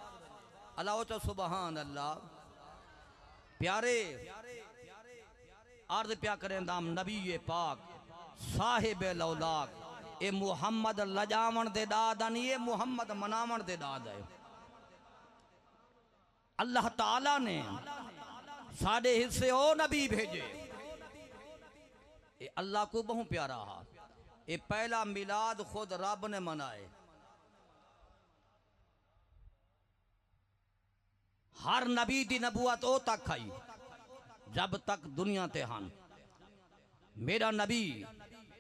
अल्लाह तो सुबहान अल्लाह प्यारे अर्ज प्या करें दाम नबी ये पाक साहिब लौलाक ए मुहम्मद लजावन दे दाद नहीं ये मुहम्मद मनावन दे दाद है। अल्लाह ताला ने साढ़े हिस्से ओ नबी भेजे ए अल्लाह को बहु प्यारा हा ए पहला मिलाद खुद रब ने मनाए हर नबी दी नबूवत ओ तक आई जब तक दुनिया ते हन। मेरा नबी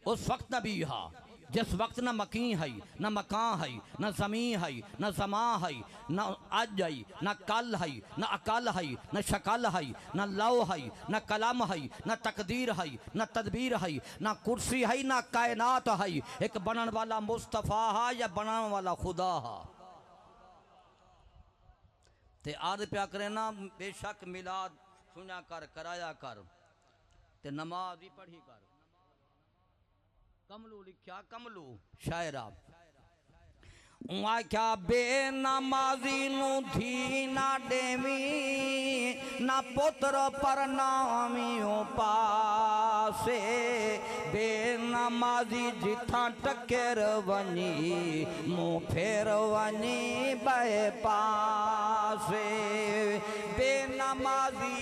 उस वक्त नबी हा जिस वक्त ना मकी है ना मकान है ना जमी है ना जमा है ना अज है ना कल है ना अकल है ना शकल है ना लव है ना कलम है ना तकदीर है ना तदबीर है ना कुर्सी है ना कायनात है। एक बनन वाला मुस्तफ़ा है या बनाने वाला खुदा है। ते आद प्या करे ना बेशक मिलाद सुना कर कराया कर ते नमाज भी पढ़ी कर। कमलू लिखा कमलू शायरा क्या बेनमाजी नु धी ना देवी ना पुत्र पर नामियों पासे बेनमाजी जिथा टकर वनी मुँह फेर वनी बे पासे बेनमाजी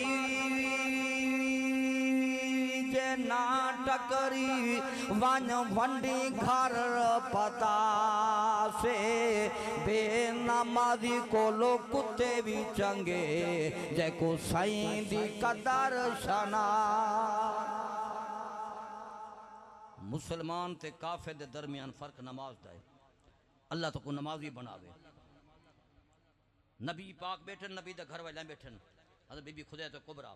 ना टकरी वन वंडी घर पता से बेनमाजी को लो कुत्ते भी चंगे जैको साईं दी कदर शना। मुसलमान ते काफिर दे दरमियान फर्क नमाज दा है। अल्लाह तो को नमाजी बनावे। नबी पाक बैठन नबी दे घर वाले बैठन हज़रत बीबी खुदा तो कुबरा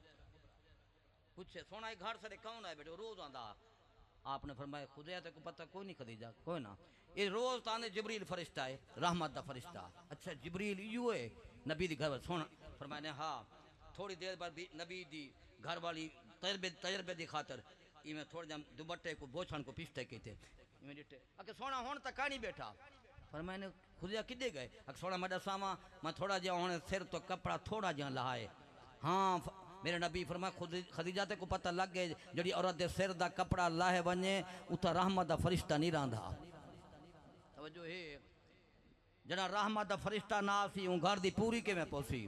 पूछे सोना घर से कौन है बेटे रोज आंदा। आपने फरमाया खुदा तो को पता कोई नहीं खदीजा कोई ना ये रोज ताने जिब्रील फरिश्ता है रहमत दा फरिश्ता। अच्छा जिब्रील यू है नबी दी घर सोना फरमाया हाँ थोड़ी देर बाद नबी दी घर वाली तजर्बे दी खातर इवें थोड़ा जा दुबट्टे को बोछण को पिछते कहते इवें डिटे अके सोना हुण तक कानी बैठा फरमाया खुदा किदे गए अके सोना मडा सामा मैं थोड़ा जा हुण सिर तो कपड़ा थोड़ा जा लहाए। हाँ मेरे नबी फरमाया खुद खदीजा ते को पता लग गए जड़ी औरत दे सिर दा कपड़ा लाहे वने उता रहमत दा फरिश्ता नहीं रहा। तवज्जो है जड़ा रहमत दा फरिश्ता ना सी उ घर दी पूरी किवें पहुंची।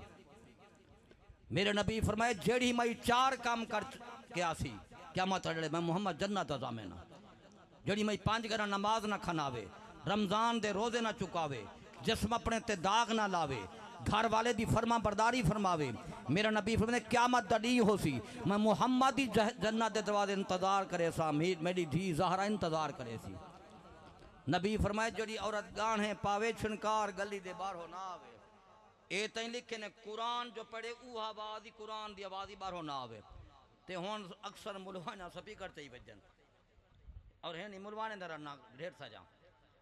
मेरे नबी फरमाए जेड़ी मई चार काम कर के आसी क़यामत अड़े मैं मोहम्मद जन्नत दा जामे ना जेड़ी मई 5 घर नमाज ना खनावे रमजान दे रोजे ना चुकावे जिस्म अपने ते दाग ना लावे घर वाले दी फरमा बरदारी फरमावे। मेरा नबी फरमाने क़यामत दी हो सी मैं मोहम्मद ही जन्नत दे दरवाजे इंतजार करे सा मेरी धी ज़हरा इंतजार करे सी। नबी फरमाए जड़ी औरत गाने पावे छनकार गली दे बाहर हो ना आवे। ए तई लिखे ने कुरान जो पढ़े ऊ आवाज़ ही कुरान दी आवाज़ ही बाहर हो ना आवे। ते हुन अक्सर मुलवाना स्पीकर ते ही वजन और है नहीं मुलवाने दरा ना ढेर सजा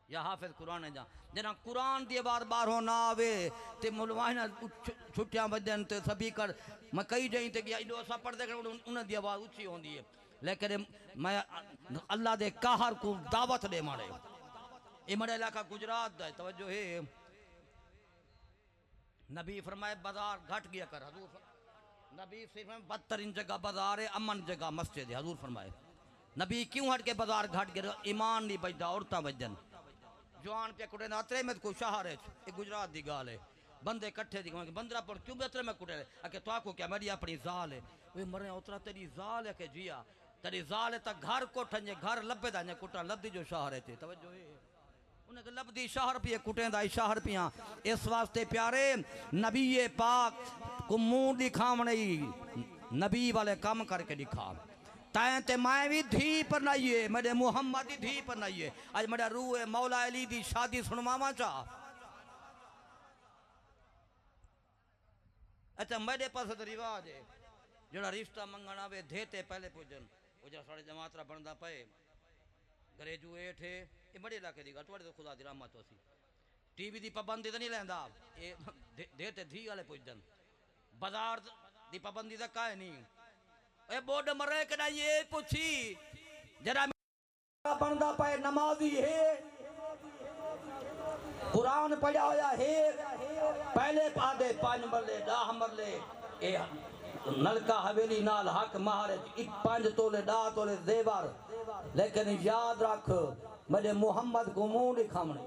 या हाफिज कुरान जा जना कुरान दी बार बार हो ना आवे ते मुलवाना छुट्टियां वजन ते स्पीकर मैं कई जई ते गया इदो सा पढ़दे उन दी आवाज़ ऊंची होंदी है लेकिन मैं अल्लाह दे कहर को दावत दे मारे ये मेरा इलाका गुजरात दा तवज्जो है। नबी फरमाए बाजार घट गया कर हजूर नबी सिर्फ बदतरीन जगह बाजार है अमन जगह मस्जिद है। हजूर फरमाए नबी क्यों हट के बाजार घट गया ईमान नहीं बजदा औरतां वजन जवान पे कुटे अतरे में को शहर है ये गुजरात दी गाल है बंदे इकट्ठे दी बंदरा पर क्यों अतरे में कुटे अके तो को क्या मेरी अपनी जाल है वे मरे उतरा तेरी जाल है के जिया तेरी जाल है त घर कोठन जे घर लबे दा ने कुटा लद्दी जो शहर है तवज्जो है उनके लबदी शहर पिए कुटेंदा शहर पिया। इस वास्ते प्यारे नबी पाक को मुंह दिखावने नबी वाले काम करके दिखा तैं ते मैं भी धी पर नहीं है मेरे मोहम्मद की धी पर नहीं है। आज मेरा रूह है मौला अली दी शादी सुनवावा चाह। अच्छा मेरे पास तो रिवाज है जरा रिश्ता मंगन आवे देते पहले पूजन वो जो साढ़े जमातरा बनता पे ग्रेजुएट है ये बड़े इलाके की गल तो खुदा दी रहमत होसी टीवी की पाबंदी तो नहीं लैंदा ये देते धी वाले पूजन बाजार की पाबंदी तो काहे नहीं ए बोर्ड मरे के ना ये पूछी जरा बनता पे नमाजी है कुरान पढ़ा होया है पहले पादे 5 मरले 10 मरले ए नलका हवेली नाल हक महाराज 5 तोले 10 तोले जेवर लेकिन याद रख मेरे मोहम्मद को मुंह दिखावने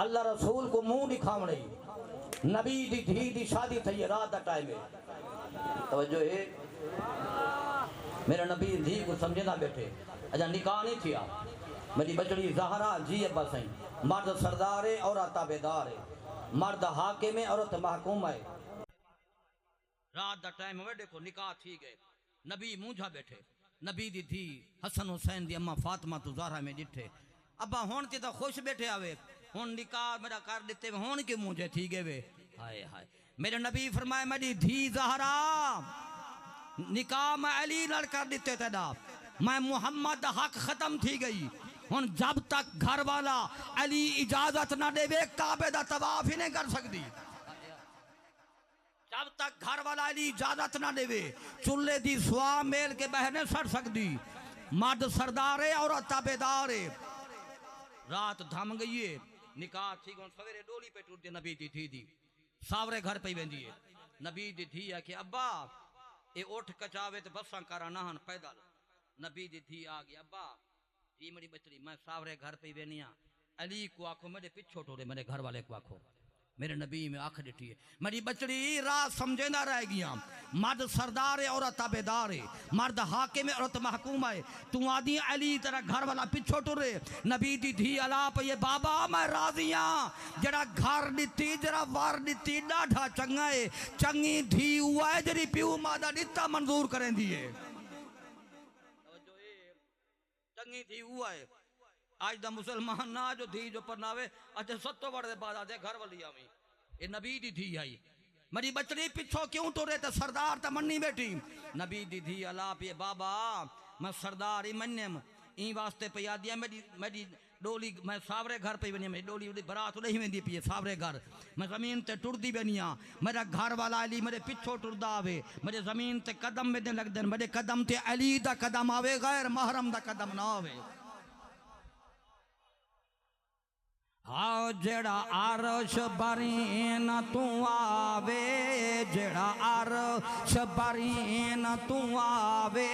अल्लाह रसूल को मुंह दिखावने नबी दी धी दी शादी थी रात का टाइम है तवज्जो है। मेरा नबी धी को समझे ना बैठे अच्छा निकाह नहीं थिया मेरी बचड़ी ज़हरा जी बस मर्द सरदार है औरत ताबेदार है मर्द हाकिम है औरत महकूम है रात का टाइम हुए देखो निकाह थी गए नबी मूंझा बैठे नबी दी थी हसन हुसैन दी अम्मा फातिमा तो ज़हरा में डिठे अब्बा हुण ते तो खुश बैठे आवे हुण निकाह मेरा कर दिते हुण के मूंझे थी गए वे हाय हाय मेरे नबी फरमाए मेरी धी ज़हरा निकाह मैं अली लड़ कर दिते तेरा मैं मोहम्मद हक खत्म थी गई हुण जब तक घर वाला अली इजाजत ना देवे काबे दा तवाफ ही नहीं कर सकती जब तक घर वाला अली इजाजत ना देवे चूल्हे दी सुआ मेल के बहने सड़ सकती मर्द सरदार है और ताबेदार है रात थम गई है निकाह थी सवेरे डोली पे टूट नबी दी थी सावरे घर पे वेंदी है नबी दी थी है कि अब्बा ये उठ कचावे तो बसा करा नहन पैदल नबी दी थी आ गई अब्बा जी मेरी बचड़ी मैं सावरे घर पे वेनिया अली को आखो मेरे पिछो टोरे मेरे घर वाले को आखो मेरे नबी में आंख डिठी है मेरी बचड़ी रात समझे ना रह गया मर्द सरदार है औरत ताबेदार है मर्द हाकिम है औरत महकूम है तू आदि अली तेरा घर वाला पिछो टुरे नबी दी धी अलाप ये बाबा मैं राजिया जरा घर दिती जरा वार दिती डाढ़ा चंगा है चंगी धी हुआ है जरी प्यू मादा दिता मंजूर करें दिए चंगी धी हुआ है आज दा मुसलमान ना जो धी जो परनावे अच्छा सत्तो बड़े बाद आते घर वाली आवी ये नबी दी थी आई मेरी बचड़ी पिछो क्यों टुरे तो सरदार तो मन्नी बैठी नबी दी थी अलाप ये बाबा मैं सरदार ही मन्यम ई वास्ते पे याद दिया मेरी मेरी डोली मैं सावरे घर पे बनी मेरी डोली बरात नहीं वेंदी पी सावरे घर मैं जमीन ते टुरदी बनिया मेरा घर वाला अली मेरे पिछो टुरदा आवे मेरे जमीन ते कदम में लगदे मेरे कदम ते अली दा कदम आवे गैर महरम दा कदम ना आवे हाँ जेड़ा आरश बरीन तू आवे जेड़ा आरश बरीन तू आवे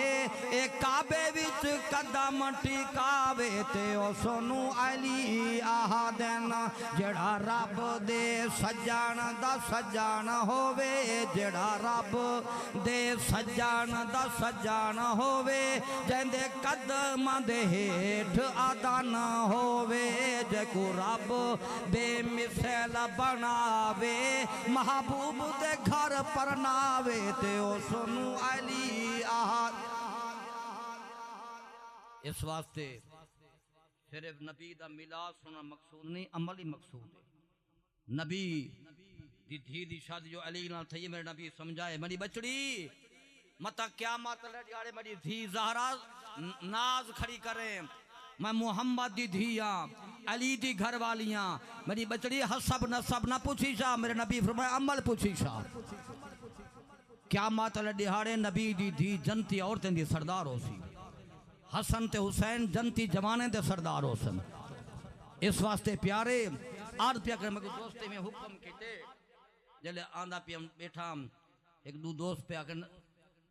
ए काबे विच कदम टिकावे ते ओ सोनू अली आदन जेड़ा रब दे सजन दा सजन होवे जेड़ा रब दे सजन दा सजन होवे जेंदे कदम दे हेठ आदन होवे जे को रब बेमिसाल बनावे महबूब दे घर पर नावे ते ओ सोनू अली आहद इस वास्ते सिर्फ नबी दा मिलाद सुनना मकसूद नहीं अमल ही मकसूद है नबी दी धी दी शादी जो अली नाल थई मेरे नबी समझाए मेरी बचड़ी मता क्या मातल जाड़े मेरी धी ज़हरा नाज खड़ी करे मैं मोहम्मद दी धिया अली दी घर वालियां मेरी बचड़ी हसब नसब ना पूछी सा मेरे नबी फरमाया अमल पूछी सा क्या मातल दिहाड़े नबी दी धी जनती औरतें दी सरदार हो सी हसन ते हुसैन जनती जवाने दे सरदार हो सन इस वास्ते प्यारे आर प्या कर मैं दोस्ते में हुक्म किते जले आंदा पे बैठा एक दो दोस्त पे आकर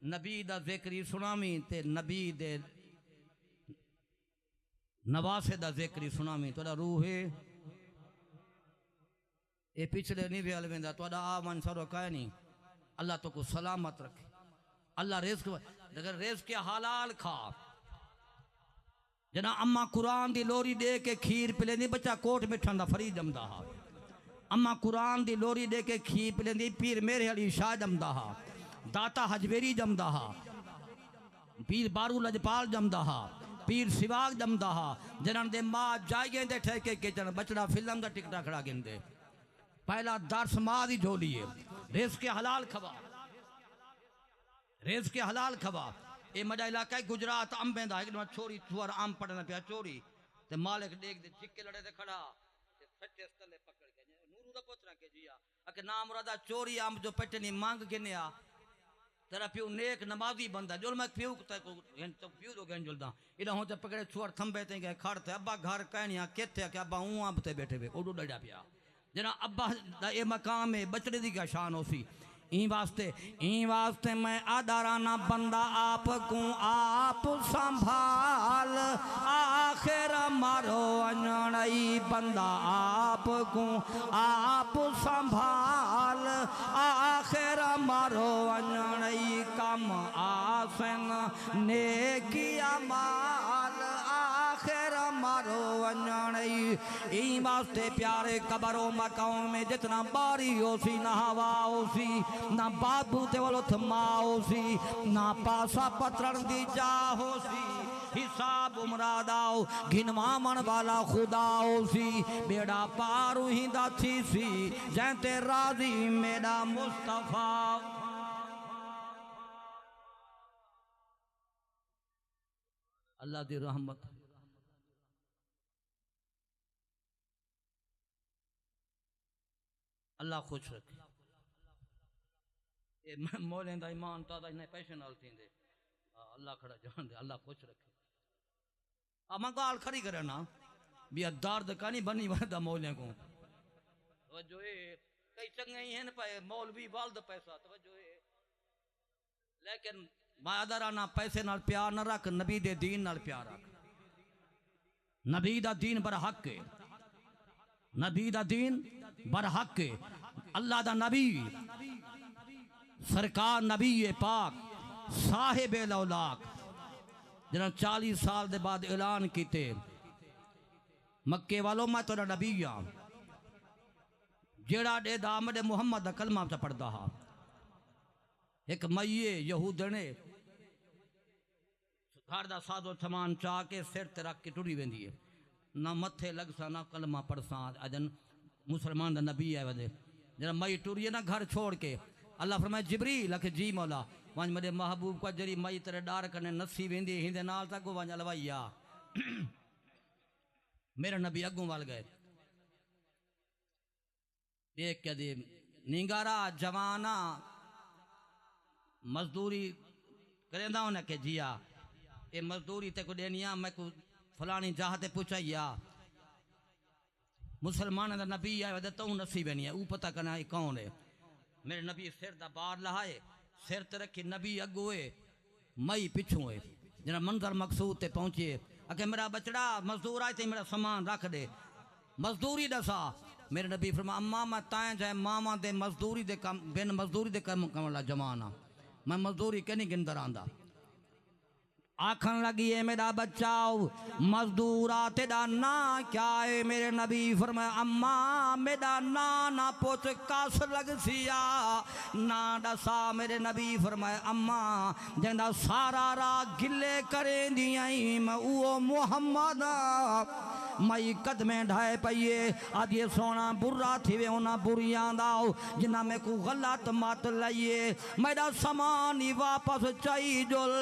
नबी दा जिक्र सुनामी ते नबी दे नवासे दा जिक्र सुनामी तोड़ा रूह है ये पिछले नहीं व्याल वेंदा तोड़ा आवन सरो कह नहीं अल्लाह तो को सलामत रखे अल्लाह रिज़्क़ अगर रिज़्क़ के हलाल खा जना अम्मा कुरान दी लोरी दे के खीर पिलेंदी बच्चा कोट मिठन दा फरीद जमदा हा अम्मा कुरान दी लोरी दे के खीर पिलेंदी पीर मेरे अली शाह जमदा हा दाता हजवेरी जमदा हा पीर बारू लजपाल जमदा हा पीर सिवाग जमदा हा जनन दे मां जाइए दे ठेके के जन बचड़ा फिल्म दा टिकटा खड़ा गिनदे पहला दर्श मां दी झोली है रिज़्क़ के हलाल खवा रिज़्क़ के हलाल खवा ये मजा इलाका है गुजरात अंबे दा एक छोरी तुअर आम पड़ना पिया चोरी ते मालिक देख दे चिक्के लड़े ते खड़ा ते सच्चे स्थले पकड़ के नूरू दा पोतरा के जिया अके नाम रादा चोरी आम जो पटनी मांग गिनया तेरा प्यू नेक नमाजी बंदा जो मैं प्यू तो प्यू दो गन जुलदा इला हो ते पकड़े छुअर थंबे ते गए खड़ ते अब्बा घर कहनिया केथे के अब्बा ऊं आम ते बैठे वे ओडो डड़ा पिया जना अब्बा दा ए मकाम है बचड़े दी क्या शान होसी ई वास्ते मैं आदाराना बंदा आप को आप संभाल आखिर मारो अनड़ई बंदा आप को आप संभाल आखिर मारो अनड़ई कम आसन नेकिया माल आखिर मारो वंजणी ई वास्ते प्यारे कबरों मकाओं में जितना बारी होसी ना हवा होसी ना बाबू ते वालो थमा होसी ना पासा पत्रण दी जा होसी हिसाब उमरादाओ घिनवामण वाला खुदाओ सी बेड़ा पारू ही दाथी सी जैते राजी मेरा मुस्तफा। अल्लाह दी रहमत अल्लाह खुश रखे मोले दा ईमान तादा इन्हें पैसे नाल थींदे अल्लाह खड़ा जान दे अल्लाह खुश रखे अमा गाल खड़ी करे ना भी दर्द का नहीं बनी बनता मौलिया को जो कई चंगे ही हैं पे मौलवी वालद पैसा तवज्जो है लेकिन मायादारा ना पैसे नाल प्यार ना रख नबी दे दीन नाल प्यार रख नबी दा दीन बर हक है नबी दा दीन बर हक है अल्लाह दा नबी सरकार नबी पाक साहिब लौलाक जिन्हें 40 साल के बाद ऐलान किते मक्के वालों मैं तो नबी हाँ जेड़ा डे दामद मुहम्मद का कलमा च पढ़दा हा एक मईए यहूदने घर का साजो सामान चाह के सिर ते रख के टुरी वेंदी है ना मथे लगसा ना कलमा पढ़सा अजन मुसलमान दा नबी है वदे जरा मई टुरी ना घर छोड़ के अल्लाह फरमाए जिब्रील लख जी मौला वंज मेरे महबूब को जरी मई तेरे डार कने नसी वेंदी हिंदे नाल तक वंज अलवाइया मेरा नबी अगों वाल गए देख के दे निंगारा जवाना मजदूरी करेंदा उन्हें के जिया ये मजदूरी ते को देनिया मैं को फलानी जाहते पूछाइया मुसलमान दा नबी आया तो नसी वेनी है ऊ पता करना कौन है मेरे नबी सिर दा बार लहाए सिर ते रखी नबी अगोए मई पिछू है जना मंजर मकसूद ते पहुंचे अके मेरा बचड़ा मजदूर आए थे मेरा सामान रख दे मजदूरी दसा मेरे नबी फरमा अम्मा मैं ताए जाए मामा दे मजदूरी दे कम बिन मजदूरी दे कम कमला जमाना मैं मजदूरी के नहीं गिनदर आंदा आखन लगी है मेरा बच्चाओ मजदूरा तेरा ना क्या है मेरे नबी फरमाया अम्मा मेरा ना पोच कास लग सिया ना दसा मेरे नबी फरमाया अम्मा जंदा सारा रा गिले करे दियाई मैं वो मुहम्मद मई कदमें ढाए पइए आज ये सोना बुरा थी वे उना बुरियां दाओ जिन्ना में को गलत मत लाइए मेरा सामान ही वापस चाहिए जोल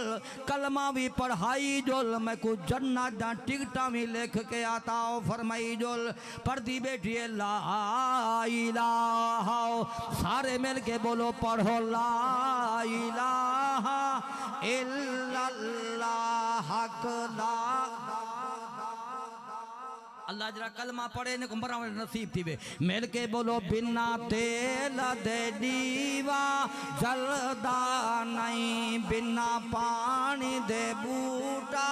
कलमा भी पढ़ाई जोल मैं को जन्नत दा टिकटा भी लिख के आता हूँ फरमाई जोल पढ़ती बैठी ला इलाहा सारे मिल के बोलो पढ़ो ला इलाहा इल्लल्लाह ला अल्लाह जरा कलमा पढ़े ने को मरा नसीब थी वे मिल के बोलो बिना तेल दे दीवा जलदा नहीं बिना पानी दे बूटा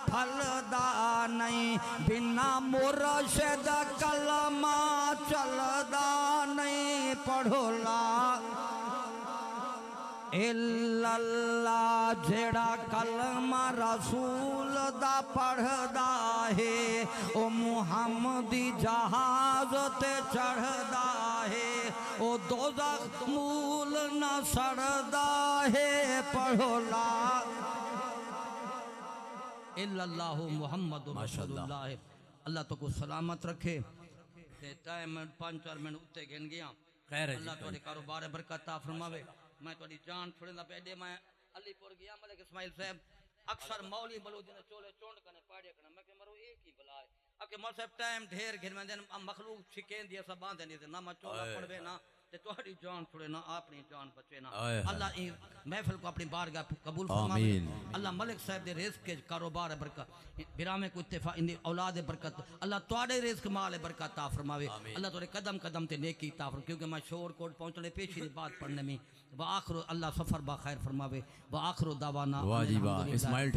फलदा नहीं बिना मुर्शिद कलमा चलदा नहीं पढ़ो ला इल्लल्लाह जेड़ा कलमा रसूल दा पढ़दा है ओ मुहम्मदी जहाज ते चढ़दा है ओ दोज़ख मूल न सड़दा है पढ़ो ला इल्लल्लाहु मुहम्मदुर रसूलुल्लाह अल्लाह तो को सलामत रखे ते टाइम 5-4 मिनट उत्ते गिन गया खैर अल्लाह तोरे कारोबार बरकत अता फरमावे मैं थोड़ी जान छोड़ना पेडे मैं अलीपुर गया मलिक इस्माइल साहब अक्सर मौली बलूदी ने चोले चोंड कने पाड़े कने मैं के मरो एक ही बुलाए अके मौल साहब टाइम ढेर घिर में दिन मखलूक छिकें दिया सब बांधे नहीं ना मैं चोला पड़वे ना ते तोहरी जान छोड़े ना अपनी जान बचे ना अल्लाह ई महफिल को अपनी बारगाह कबूल फरमावे अल्लाह मलिक साहब दे रिज़्क के कारोबार बरकत बिरामे को इत्तेफाक इन औलाद बरकत अल्लाह तोड़े रिज़्क माल बरकत अता फरमावे अल्लाह तोरे कदम कदम ते नेकी अता फरमावे क्योंकि मैं शोर कोट पहुंचने पेशी की बात पढ़ने में व आखिर अल्लाह सफर बा खैर फरमावे व आखिर दावाना
वाह जी वाह इस्माइल